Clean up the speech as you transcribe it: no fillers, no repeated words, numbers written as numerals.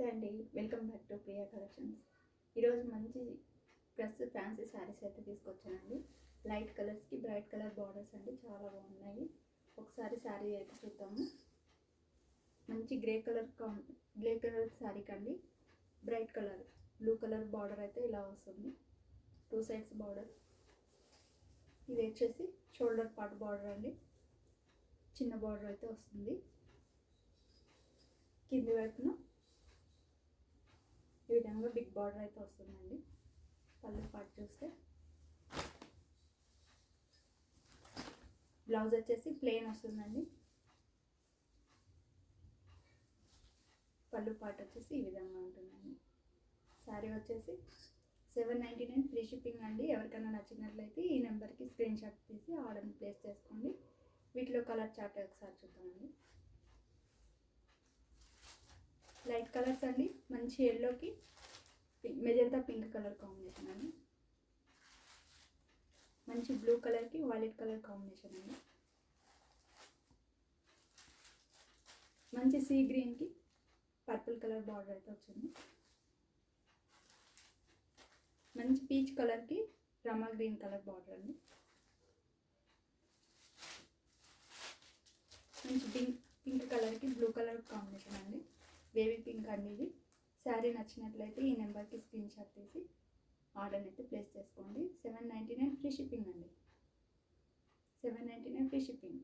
నమస్తే అండి, welcome back to Priya collections. ఈరోజు మంచి డ్రెస్ ఫ్యాన్సీ శారీస్ అయితే తీసుకొచ్చానండి. లైట్ కలర్స్కి బ్రైట్ కలర్ బార్డర్స్ అండి, చాలా బాగున్నాయి. ఒకసారి శారీ అయితే చూద్దాము. మంచి గ్రే కలర్ శారీ కండి, bright colour blue colour border అయితే ఇలా వస్తుంది. 2 సైడ్స్ బార్డర్. ఇది వచ్చేసి షోల్డర్ పార్ట్ బార్డర్ అండి, చిన్న బార్డర్ అయితే వస్తుంది. కింది వైపున ఈ విధంగా బిగ్ బార్డర్ అయితే వస్తుందండి. పళ్ళు పార్ట్ చూస్తే బ్లౌజ్ వచ్చేసి ప్లెయిన్ వస్తుందండి. పళ్ళు పార్ట్ వచ్చేసి ఈ విధంగా ఉంటుందండి. శారీ వచ్చేసి 799 ఫ్రీ షిప్పింగ్ అండి. ఎవరికైనా నచ్చినట్లయితే ఈ నెంబర్కి స్క్రీన్ షాట్ తీసి ఆర్డర్ని ప్లేస్ చేసుకోండి. వీటిలో కలర్ చార్ట్ ఒకసారి చూద్దామండి. లైట్ కలర్స్ అండి, మంచి ఎల్లోకి మెజంతా పింక్ కలర్ కాంబినేషన్ అండి. మంచి బ్లూ కలర్కి వైలెట్ కలర్ కాంబినేషన్ అండి. మంచి సీ గ్రీన్కి పర్పుల్ కలర్ బార్డర్ అయితే వచ్చింది. మంచి పీచ్ కలర్కి రమా గ్రీన్ కలర్ బార్డర్ అండి. మంచి పింక్ కలర్కి బ్లూ కలర్ కాంబినేషన్ అండి. బేబీ పింక్ అండి ఇది. శారీ నచ్చినట్లయితే ఈ నెంబర్కి స్క్రీన్ షాట్ తీసి ఆర్డర్ అయితే ప్లేస్ చేసుకోండి. 799 ఫ్రీ షిప్పింగ్ అండి. 799 ఫ్రీ షిప్పింగ్.